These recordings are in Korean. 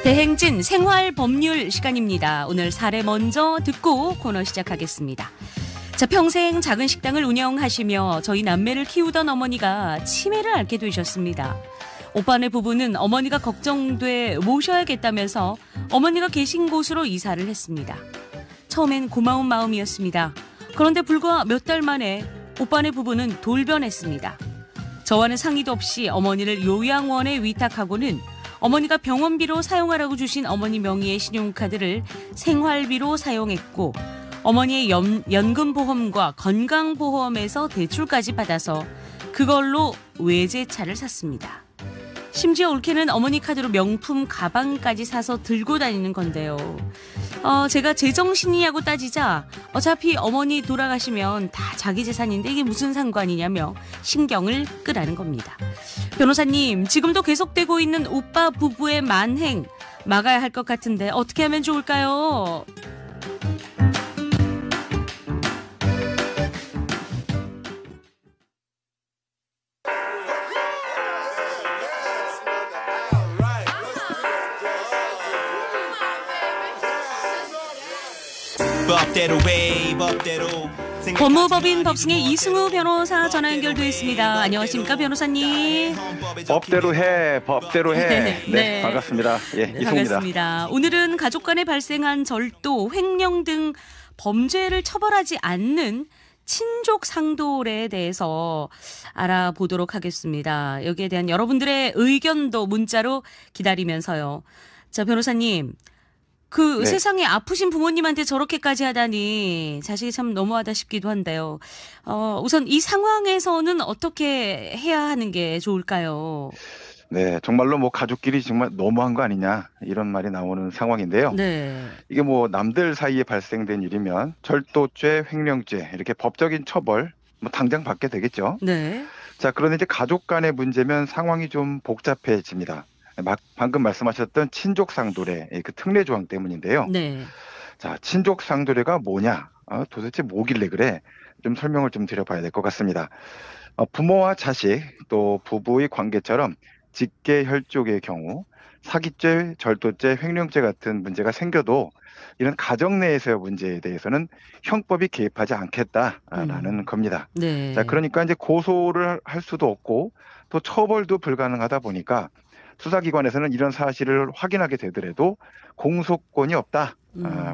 대행진 생활법률 시간입니다. 오늘 사례 먼저 듣고 코너 시작하겠습니다. 자, 평생 작은 식당을 운영하시며 저희 남매를 키우던 어머니가 치매를 앓게 되셨습니다. 오빠네 부부는 어머니가 걱정돼 모셔야겠다면서 어머니가 계신 곳으로 이사를 했습니다. 처음엔 고마운 마음이었습니다. 그런데 불과 몇 달 만에 오빠네 부부는 돌변했습니다. 저와는 상의도 없이 어머니를 요양원에 위탁하고는 어머니가 병원비로 사용하라고 주신 어머니 명의의 신용카드를 생활비로 사용했고 어머니의 연금보험과 건강보험에서 대출까지 받아서 그걸로 외제차를 샀습니다. 심지어 올케는 어머니 카드로 명품 가방까지 사서 들고 다니는 건데요. 제가 제정신이냐고 따지자 어차피 어머니 돌아가시면 다 자기 재산인데 이게 무슨 상관이냐며 신경을 끄라는 겁니다. 변호사님, 지금도 계속되고 있는 오빠 부부의 만행 막아야 할 것 같은데 어떻게 하면 좋을까요? 법무법인 법승의 이승우 변호사 전화 연결돼 있습니다. 안녕하십니까, 변호사님? 법대로 해. 네. 반갑습니다. 예, 네, 이승우입니다. 반갑습니다. 오늘은 가족 간에 발생한 절도, 횡령 등 범죄를 처벌하지 않는 친족 상돌에 대해서 알아보도록 하겠습니다. 여기에 대한 여러분들의 의견도 문자로 기다리면서요. 자, 변호사님. 네. 세상에 아프신 부모님한테 저렇게까지 하다니 자식이 참 너무하다 싶기도 한데요. 우선 이 상황에서는 어떻게 해야 하는 게 좋을까요? 네, 정말로 뭐 가족끼리 정말 너무한 거 아니냐 이런 말이 나오는 상황인데요. 네. 이게 뭐 남들 사이에 발생된 일이면 절도죄, 횡령죄 이렇게 법적인 처벌 뭐 당장 받게 되겠죠. 네. 자, 그런데 이제 가족 간의 문제면 상황이 좀 복잡해집니다. 방금 말씀하셨던 친족 상도례 그 특례 조항 때문인데요. 네. 자, 친족 상도례가 뭐냐? 도대체 뭐길래 그래? 좀 설명을 좀 드려봐야 될 것 같습니다. 부모와 자식 또 부부의 관계처럼 직계 혈족의 경우 사기죄, 절도죄, 횡령죄 같은 문제가 생겨도 이런 가정 내에서의 문제에 대해서는 형법이 개입하지 않겠다라는 겁니다. 네. 자, 그러니까 이제 고소를 할 수도 없고 또 처벌도 불가능하다 보니까 수사기관에서는 이런 사실을 확인하게 되더라도 공소권이 없다,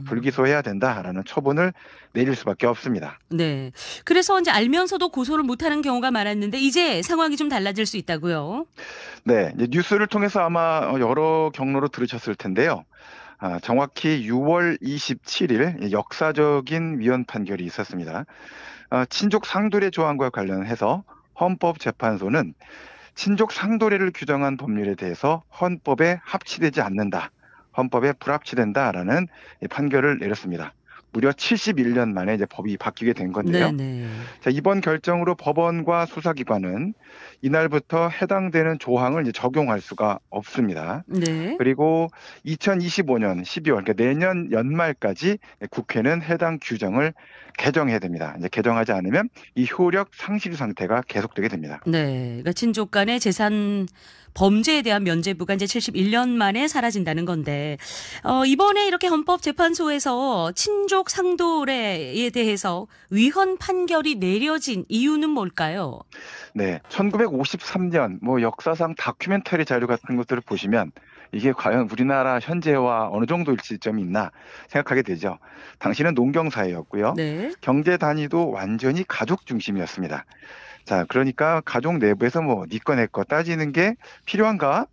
불기소해야 된다라는 처분을 내릴 수밖에 없습니다. 네. 그래서 이제 알면서도 고소를 못하는 경우가 많았는데 이제 상황이 좀 달라질 수 있다고요? 네, 이제 뉴스를 통해서 아마 여러 경로로 들으셨을 텐데요. 정확히 6월 27일 역사적인 위헌 판결이 있었습니다. 친족 상도례 조항과 관련해서 헌법재판소는 친족 상도례를 규정한 법률에 대해서 헌법에 합치되지 않는다, 헌법에 불합치된다라는 판결을 내렸습니다. 무려 71년 만에 이제 법이 바뀌게 된 건데요. 네네. 자, 이번 결정으로 법원과 수사기관은 이날부터 해당되는 조항을 이제 적용할 수가 없습니다. 네. 그리고 2025년 12월, 그러니까 내년 연말까지 국회는 해당 규정을 개정해야 됩니다. 이제 개정하지 않으면 이 효력 상실 상태가 계속되게 됩니다. 네. 그러니까 친족 간의 재산 범죄에 대한 면죄부가 이제 71년 만에 사라진다는 건데, 이번에 이렇게 헌법재판소에서 친족 상도례에 대해서 위헌 판결이 내려진 이유는 뭘까요? 네, 1953년 뭐 역사상 다큐멘터리 자료 같은 것들을 보시면 이게 과연 우리나라 현재와 어느 정도 일치점이 있나 생각하게 되죠. 당시는 농경사회였고요. 네. 경제 단위도 완전히 가족 중심이었습니다. 자, 그러니까 가족 내부에서 뭐 니 거 내 거 따지는 게 필요한가?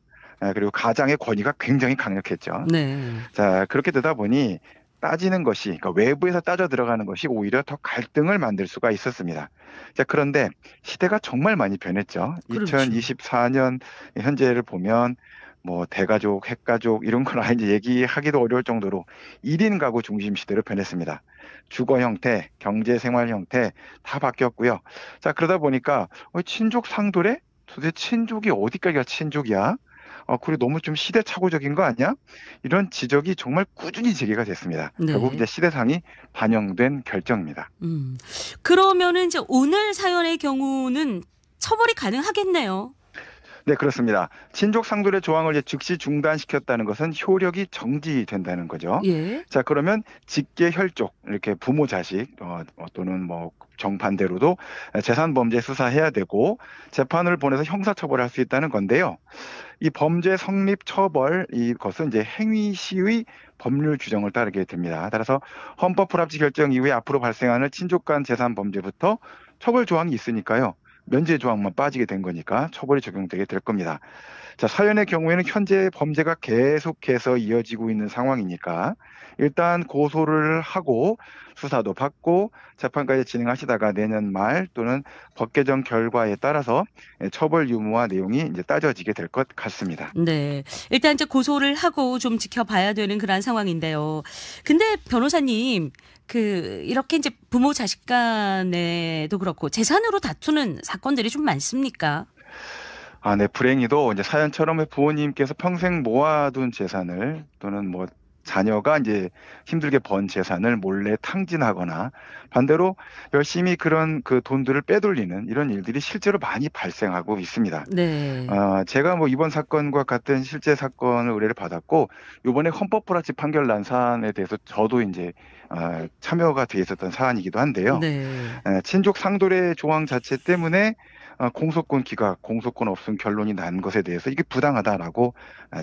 그리고 가장의 권위가 굉장히 강력했죠. 네. 자, 그렇게 되다 보니 따지는 것이, 그러니까 외부에서 따져 들어가는 것이 오히려 더 갈등을 만들 수가 있었습니다. 자, 그런데 시대가 정말 많이 변했죠. 그렇죠. 2024년 현재를 보면 뭐 대가족, 핵가족 이런 걸 이제 얘기하기도 어려울 정도로 1인 가구 중심 시대로 변했습니다. 주거 형태, 경제 생활 형태 다 바뀌었고요. 자, 그러다 보니까 친족 상도례? 도대체 친족이 어디까지가 친족이야? 그리고 너무 좀 시대착오적인 거 아니야? 이런 지적이 정말 꾸준히 제기가 됐습니다. 네. 결국 이제 시대상이 반영된 결정입니다. 그러면은 이제 오늘 사연의 경우는 처벌이 가능하겠네요. 네, 그렇습니다. 친족 상돌의 조항을 이제 즉시 중단시켰다는 것은 효력이 정지된다는 거죠. 예. 자, 그러면 직계 혈족, 이렇게 부모 자식, 또는 뭐 정반대로도 재산 범죄 수사해야 되고 재판을 보내서 형사 처벌할 수 있다는 건데요. 이 범죄 성립 처벌 이것은 이제 행위 시의 법률 규정을 따르게 됩니다. 따라서 헌법 불합치 결정 이후에 앞으로 발생하는 친족 간 재산 범죄부터 처벌 조항이 있으니까요. 면제 조항만 빠지게 된 거니까 처벌이 적용되게 될 겁니다. 자, 사연의 경우에는 현재 범죄가 계속해서 이어지고 있는 상황이니까 일단 고소를 하고 수사도 받고 재판까지 진행하시다가 내년 말 또는 법 개정 결과에 따라서 처벌 유무와 내용이 이제 따져지게 될 것 같습니다. 네. 일단 이제 고소를 하고 좀 지켜봐야 되는 그런 상황인데요. 근데 변호사님, 이렇게 이제 부모 자식 간에도 그렇고 재산으로 다투는 사건들이 좀 많습니까? 아, 네. 불행히도 이제 사연처럼 부모님께서 평생 모아둔 재산을 또는 뭐 자녀가 이제 힘들게 번 재산을 몰래 탕진하거나 반대로 열심히 그런 그 돈들을 빼돌리는 이런 일들이 실제로 많이 발생하고 있습니다. 네. 제가 뭐 이번 사건과 같은 실제 사건을 의뢰를 받았고 요번에 헌법 불합치 판결 난 사안에 대해서 저도 이제 참여가 돼 있었던 사안이기도 한데요. 네. 친족 상돌의 조항 자체 때문에 공소권 기각, 공소권 없음 결론이 난 것에 대해서 이게 부당하다라고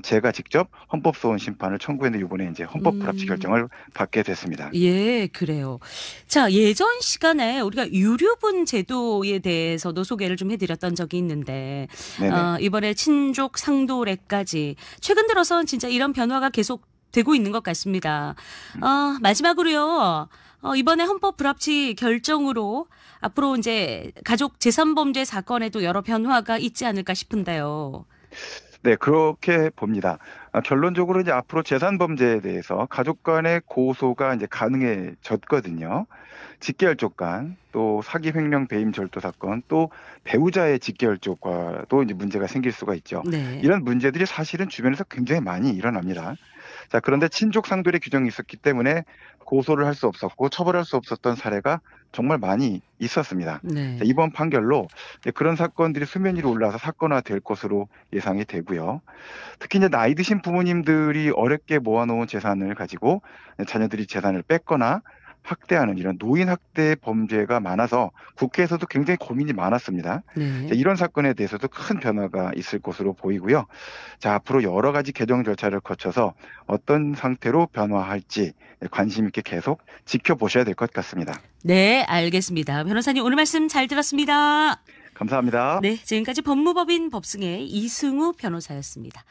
제가 직접 헌법소원 심판을 청구했는데 이번에 이제 헌법 불합치 음. 결정을 받게 됐습니다. 예, 그래요. 자, 예전 시간에 우리가 유류분 제도에 대해서도 소개를 좀 해드렸던 적이 있는데, 네네. 이번에 친족 상도례까지 최근 들어선 진짜 이런 변화가 계속 되고 있는 것 같습니다. 마지막으로요. 이번에 헌법 불합치 결정으로 앞으로 이제 가족 재산범죄 사건에도 여러 변화가 있지 않을까 싶은데요. 네, 그렇게 봅니다. 결론적으로 이제 앞으로 재산 범죄에 대해서 가족 간의 고소가 이제 가능해졌거든요. 직계혈족 간, 또 사기 횡령 배임 절도 사건, 또 배우자의 직계혈족과도 이제 문제가 생길 수가 있죠. 네. 이런 문제들이 사실은 주변에서 굉장히 많이 일어납니다. 자, 그런데 친족 상돌의 규정이 있었기 때문에 고소를 할 수 없었고 처벌할 수 없었던 사례가 정말 많이 있었습니다. 자, 네. 이번 판결로 이제 그런 사건들이 수면 위로 올라와서 사건화될 것으로 예상이 되고요. 특히 이제 나이 드신 부모님들이 어렵게 모아놓은 재산을 가지고 자녀들이 재산을 뺏거나 학대하는 이런 노인 학대 범죄가 많아서 국회에서도 굉장히 고민이 많았습니다. 자, 네. 이런 사건에 대해서도 큰 변화가 있을 것으로 보이고요. 자, 앞으로 여러 가지 개정 절차를 거쳐서 어떤 상태로 변화할지 관심 있게 계속 지켜보셔야 될 것 같습니다. 네, 알겠습니다. 변호사님 오늘 말씀 잘 들었습니다. 감사합니다. 네, 지금까지 법무법인 법승의 이승우 변호사였습니다.